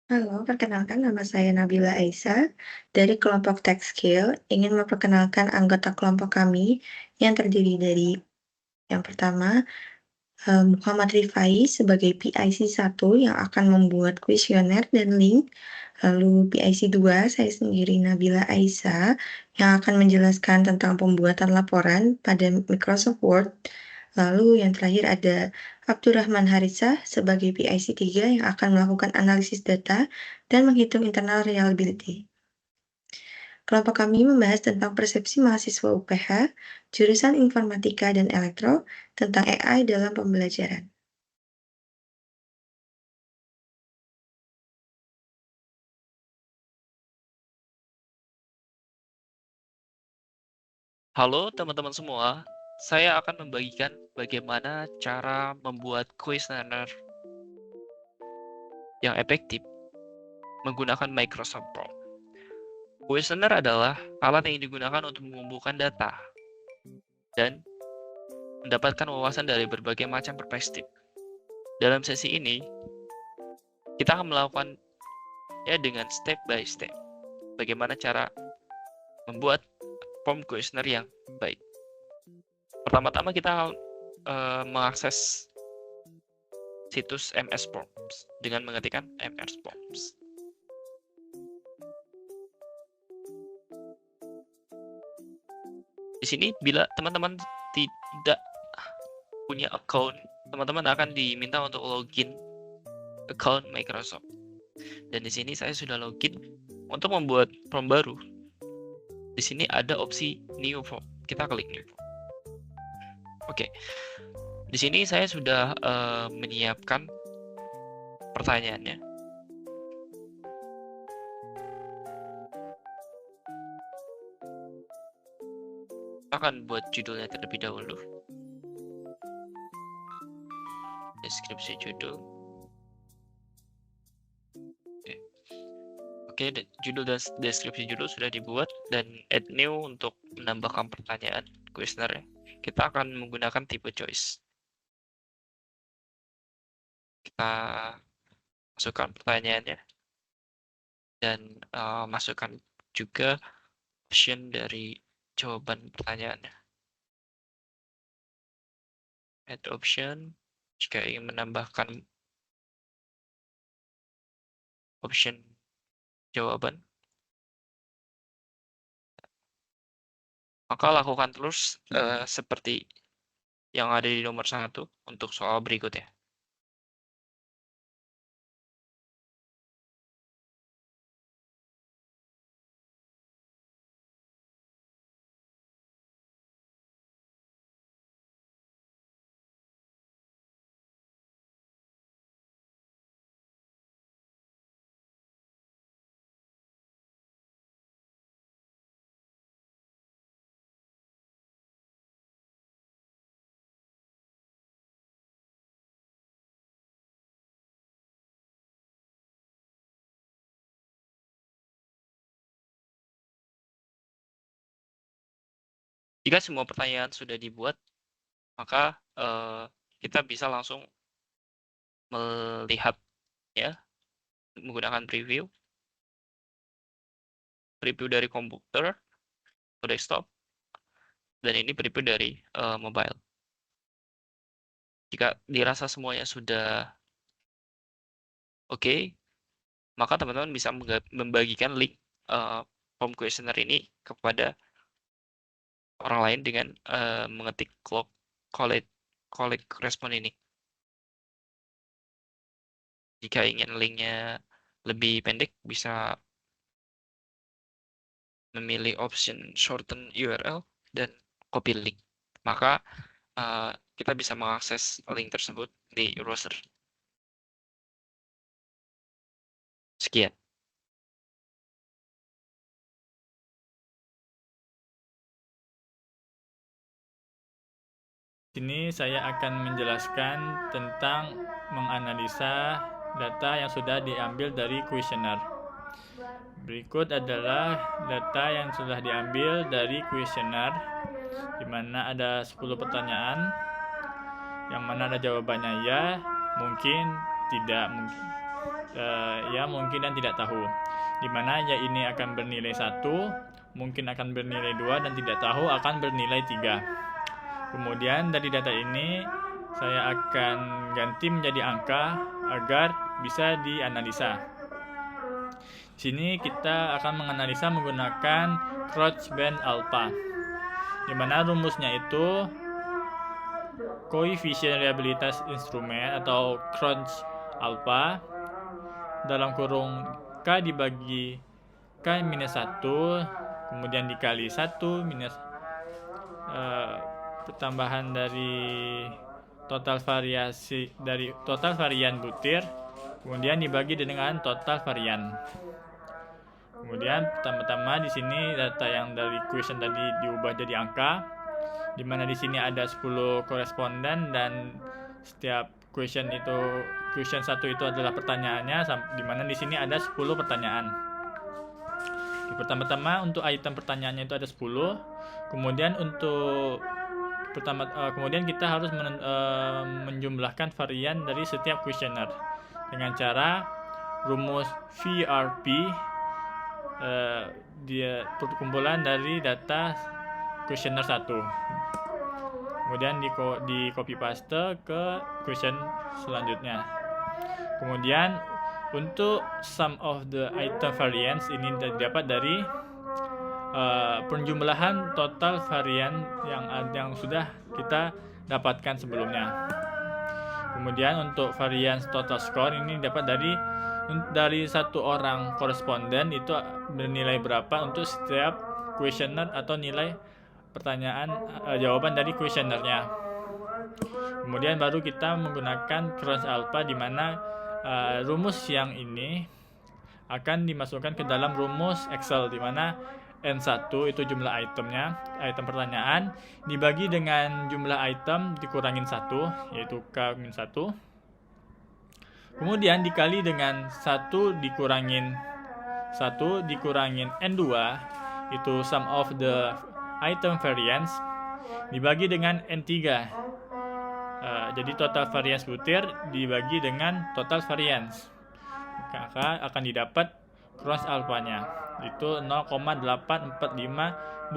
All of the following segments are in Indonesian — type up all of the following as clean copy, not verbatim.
Halo, perkenalkan nama saya Nabila Aisa dari kelompok Tech Skill. Ingin memperkenalkan anggota kelompok kami yang terdiri dari yang pertama Muhammad Rifai sebagai PIC 1 yang akan membuat kuesioner dan link. Lalu PIC 2 saya sendiri Nabila Aisa yang akan menjelaskan tentang pembuatan laporan pada Microsoft Word. Lalu yang terakhir ada Abdurrahman Haritsah sebagai PIC 3 yang akan melakukan analisis data dan menghitung internal reliability. Kelompok kami membahas tentang persepsi mahasiswa UPH, jurusan Informatika dan Elektro, tentang AI dalam pembelajaran. Halo teman-teman semua, saya akan membagikan bagaimana cara membuat kuesioner yang efektif menggunakan Microsoft Pro. Kuesioner adalah alat yang digunakan untuk mengumpulkan data dan mendapatkan wawasan dari berbagai macam perspektif. Dalam sesi ini, kita akan melakukan dengan step by step bagaimana cara membuat form kuesioner yang baik. Pertama-tama kita akan mengakses situs MS Forms dengan mengetikkan MS Forms. Di sini bila teman-teman tidak punya account, teman-teman akan diminta untuk login account Microsoft. Dan di sini saya sudah login. Untuk membuat form baru, di sini ada opsi new form. Kita klik new form. Oke. Di sini saya sudah menyiapkan pertanyaannya. Kita akan buat judulnya terlebih dahulu. Deskripsi judul. Oke, judul dan deskripsi judul sudah dibuat dan add new untuk menambahkan pertanyaan kuesioner. Kita akan menggunakan tipe choice. Kita masukkan pertanyaannya dan masukkan juga option dari jawaban pertanyaannya. Add option jika ingin menambahkan option jawaban, maka lakukan terus seperti yang ada di nomor 1 untuk soal berikutnya. Jika semua pertanyaan sudah dibuat, maka kita bisa langsung melihat ya menggunakan preview dari komputer atau desktop, dan ini preview dari mobile. Jika dirasa semuanya sudah oke, maka teman-teman bisa membagikan link form questionnaire ini kepada orang lain dengan mengetik collect respon ini. Jika ingin linknya lebih pendek, bisa memilih option shorten URL dan copy link. Maka kita bisa mengakses link tersebut di browser. Sekian. Di sini saya akan menjelaskan tentang menganalisa data yang sudah diambil dari kuesioner. Berikut adalah data yang sudah diambil dari kuesioner, di mana ada 10 pertanyaan, yang mana ada jawabannya ya, mungkin, tidak mungkin. ya mungkin dan tidak tahu, dimana ya ini akan bernilai 1, mungkin akan bernilai 2, dan tidak tahu akan bernilai 3. Kemudian dari data ini saya akan ganti menjadi angka agar bisa dianalisa. Di sini kita akan menganalisa menggunakan Crouch-Band alpha, di mana rumusnya itu koefisien reliabilitas instrumen atau Crouch alpha dalam kurung K dibagi K-1, kemudian dikali 1 minus pertambahan dari total varian butir, kemudian dibagi dengan total varian. Kemudian pertama-tama di sini data yang dari question tadi diubah jadi angka, di mana di sini ada 10 koresponden dan setiap question 1 itu adalah pertanyaannya, di mana di sini ada 10 pertanyaan. Pertama-tama untuk item pertanyaannya itu ada 10. Kemudian kemudian kita harus menjumlahkan varian dari setiap kuesioner dengan cara rumus VRP, dia perkumpulan dari data kuesioner 1. Kemudian di copy paste ke question selanjutnya. Kemudian untuk sum of the item variance ini dapat dari penjumlahan total varian yang sudah kita dapatkan sebelumnya. Kemudian untuk variance total score ini dapat dari satu orang koresponden itu bernilai berapa untuk setiap kuesioner atau nilai pertanyaan jawaban dari kuesionernya. Kemudian baru kita menggunakan Crouch alpha, di mana rumus yang ini akan dimasukkan ke dalam rumus Excel, di mana N1 itu jumlah itemnya, item pertanyaan, dibagi dengan jumlah item dikurangin 1, yaitu K-1. Kemudian dikali dengan 1 dikurangin N2, itu sum of the item variance, dibagi dengan N3. Jadi total variance butir dibagi dengan total variance, maka akan didapat cross alpha-nya itu 0,8452222655.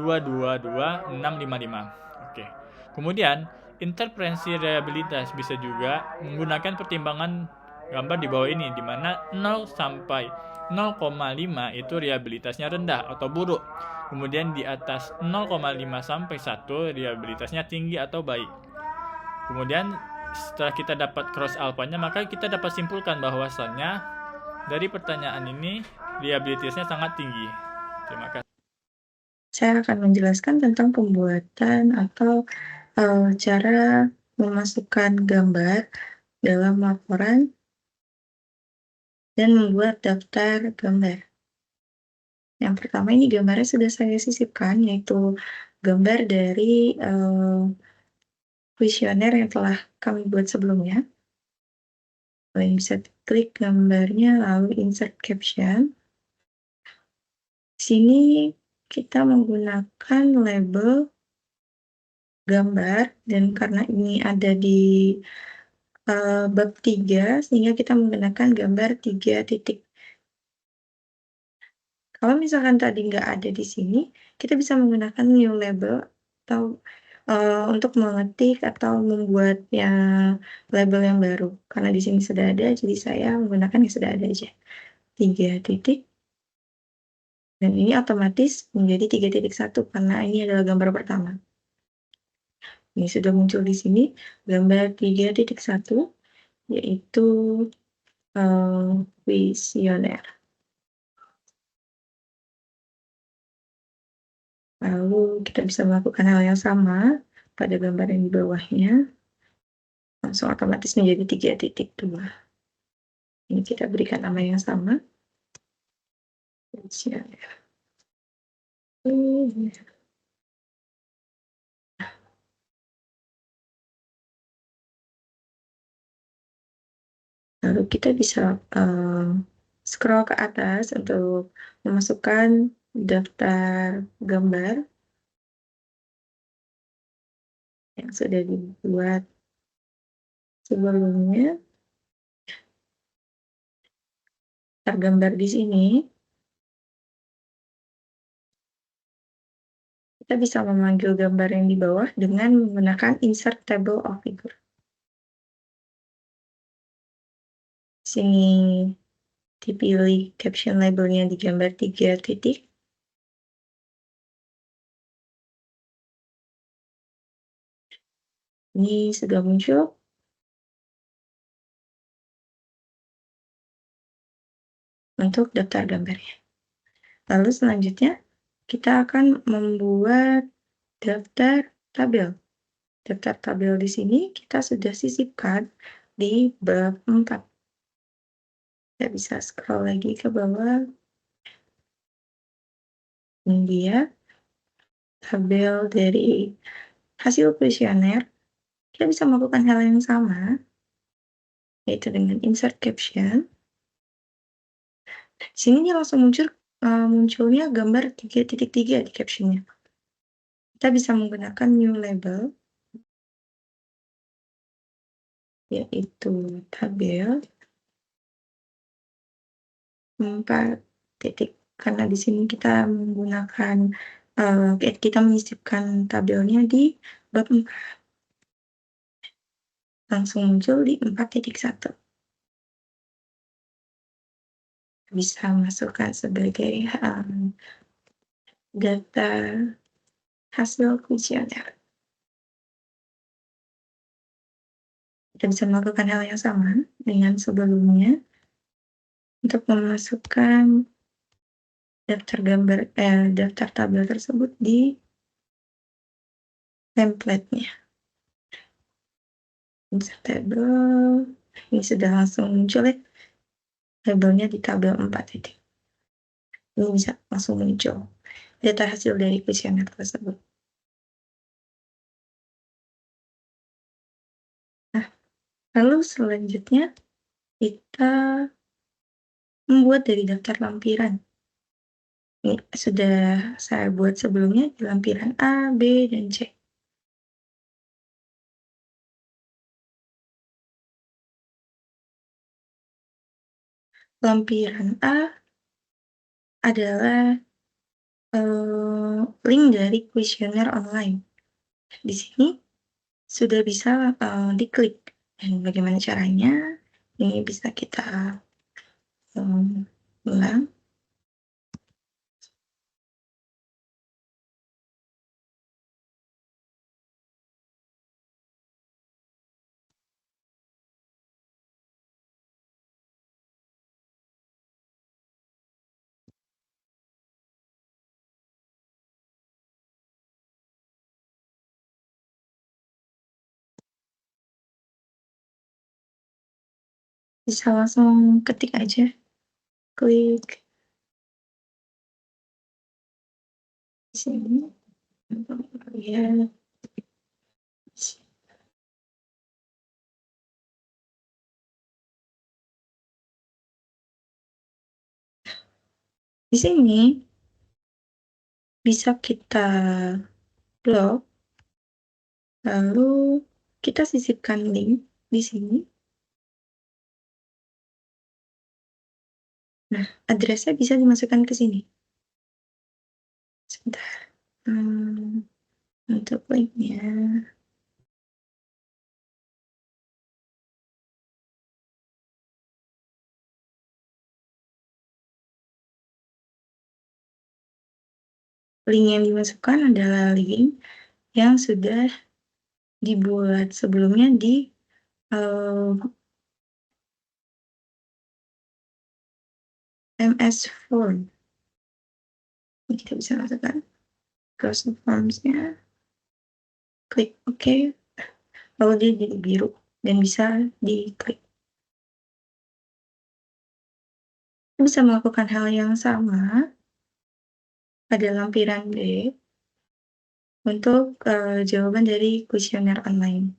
Oke. Kemudian interferensi reliabilitas bisa juga menggunakan pertimbangan gambar di bawah ini, di mana 0 sampai 0,5 itu reliabilitasnya rendah atau buruk. Kemudian di atas 0,5 sampai 1 reliabilitasnya tinggi atau baik. Kemudian setelah kita dapat cross alpha-nya, maka kita dapat simpulkan bahwasannya dari pertanyaan ini reliabilitasnya sangat tinggi. Terima kasih. Saya akan menjelaskan tentang pembuatan atau cara memasukkan gambar dalam laporan dan membuat daftar gambar. Yang pertama, ini gambarnya sudah saya sisipkan, yaitu gambar dari kuesioner yang telah kami buat sebelumnya. Kalian bisa klik gambarnya lalu insert caption. Di sini kita menggunakan label gambar, dan karena ini ada di bab 3, sehingga kita menggunakan gambar 3 titik. Kalau misalkan tadi nggak ada di sini, kita bisa menggunakan new label atau untuk mengetik atau membuat label yang baru. Karena di sini sudah ada, jadi saya menggunakan yang sudah ada aja. 3 titik. Dan ini otomatis menjadi 3.1 karena ini adalah gambar pertama. Ini sudah muncul di sini gambar 3.1, yaitu kuesioner. Lalu kita bisa melakukan hal yang sama pada gambar yang di bawahnya. Langsung otomatis menjadi 3.2. Ini kita berikan nama yang sama. Kuesioner. Lalu kita bisa scroll ke atas untuk memasukkan daftar gambar yang sudah dibuat sebelumnya. daftar gambar di sini, kita bisa memanggil gambar yang di bawah dengan menggunakan insert table of figure. Sini dipilih caption labelnya di gambar 3 titik. Ini sudah muncul. Untuk daftar gambarnya. Lalu selanjutnya, kita akan membuat daftar tabel. Daftar tabel di sini kita sudah sisipkan di bab 4. Kita bisa scroll lagi ke bawah. Ini dia tabel dari hasil kuesioner. Kita bisa melakukan hal yang sama, yaitu dengan insert caption. Di sini dia langsung munculnya gambar 3.3 di captionnya. Kita bisa menggunakan new label, yaitu tabel 4 titik. Karena di sini kita menggunakan, kita menyisipkan tabelnya di bab 4. Langsung muncul di 4.1. Bisa masukkan sebagai data hasil kuesioner. Kita bisa melakukan hal yang sama dengan sebelumnya untuk memasukkan daftar tabel tersebut di template-nya. Insert table, ini sudah langsung muncul ya, labelnya di tabel 4 titik. Ini bisa langsung muncul data hasil dari kuesioner tersebut. Nah, lalu selanjutnya kita membuat dari daftar lampiran. Ini sudah saya buat sebelumnya di lampiran A, B, dan C. Lampiran A adalah link dari kuesioner online. Di sini sudah bisa diklik. Dan bagaimana caranya? Ini bisa kita ulang. Bisa langsung ketik aja. Klik di sini. Ya. Di sini bisa kita blok, lalu kita sisipkan link di sini. Nah, addressnya bisa dimasukkan ke sini. Sebentar. Untuk linknya. Link yang dimasukkan adalah link yang sudah dibuat sebelumnya di MS Form. Ini kita bisa masukkan Microsoft Forms-nya. Klik OK. Lalu dia jadi biru dan bisa diklik. Kita bisa melakukan hal yang sama pada lampiran B untuk jawaban dari kuesioner online.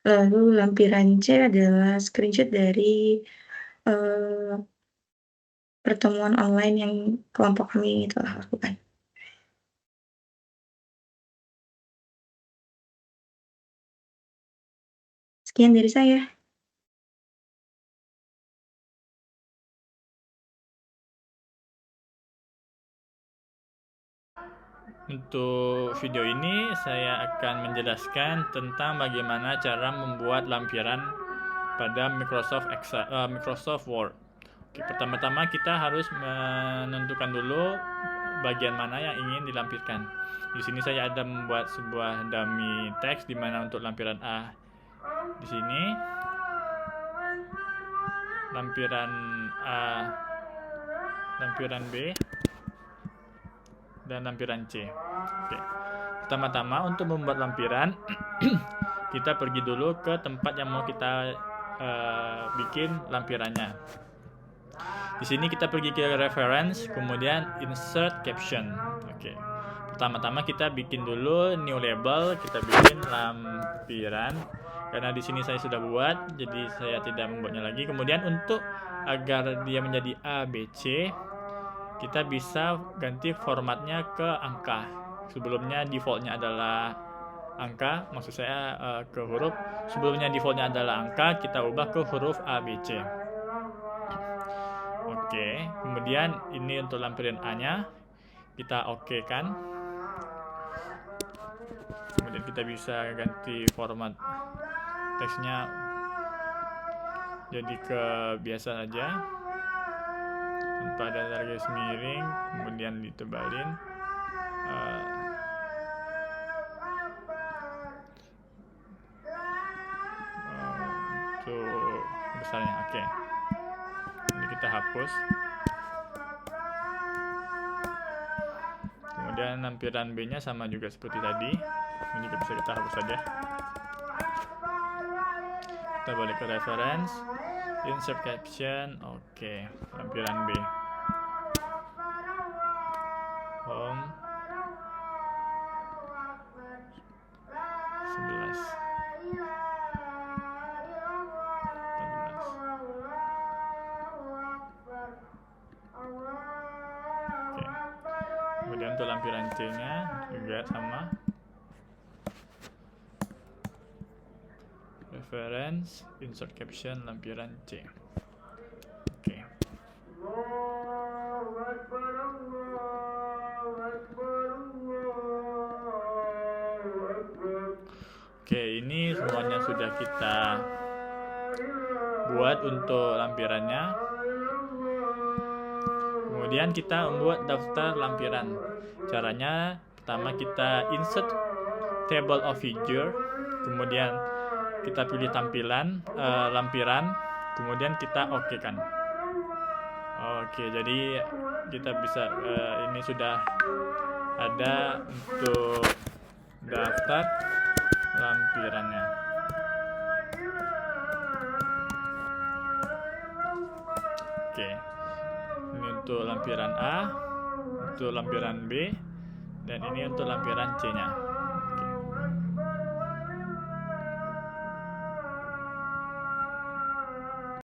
Lalu lampiran C adalah screenshot dari pertemuan online yang kelompok kami telah lakukan. Sekian dari saya. Untuk video ini saya akan menjelaskan tentang bagaimana cara membuat lampiran pada Microsoft Word. Oke, pertama-tama kita harus menentukan dulu bagian mana yang ingin dilampirkan. Di sini saya ada membuat sebuah dummy teks di mana untuk lampiran A di sini, lampiran A, lampiran B, dan lampiran C. Oke. Pertama-tama untuk membuat lampiran kita pergi dulu ke tempat yang mau kita bikin lampirannya. Di sini kita pergi ke reference, kemudian insert caption. Oke. Pertama-tama kita bikin dulu new label, kita bikin lampiran. Karena di sini saya sudah buat, jadi saya tidak membuatnya lagi. Kemudian untuk agar dia menjadi A, B, C, kita bisa ganti formatnya ke angka. Sebelumnya defaultnya adalah angka, maksud saya ke huruf. Sebelumnya defaultnya adalah angka, kita ubah ke huruf A, B, C. Oke, kemudian ini untuk lampiran A-nya kita oke kan. Kemudian kita bisa ganti format teksnya jadi ke biasa aja tanpa ada garis miring, kemudian ditebalin. Untuk besarnya, oke. Ini kita hapus. Kemudian lampiran B-nya sama juga seperti tadi. Ini juga bisa kita hapus saja. Kita balik ke reference, insert caption, oke. Lampiran B, home 11, 14. Oke. Kemudian untuk lampiran C-nya juga sama. Reference, insert caption, lampiran C. Oke. Oke, ini semuanya sudah kita buat untuk lampirannya. Kemudian kita membuat daftar lampiran. Caranya pertama kita insert table of figure, kemudian kita pilih tampilan lampiran, kemudian kita oke kan. Oke, jadi kita bisa ini sudah ada untuk daftar lampirannya. Oke, ini untuk lampiran A, untuk lampiran B, dan ini untuk lampiran C-nya.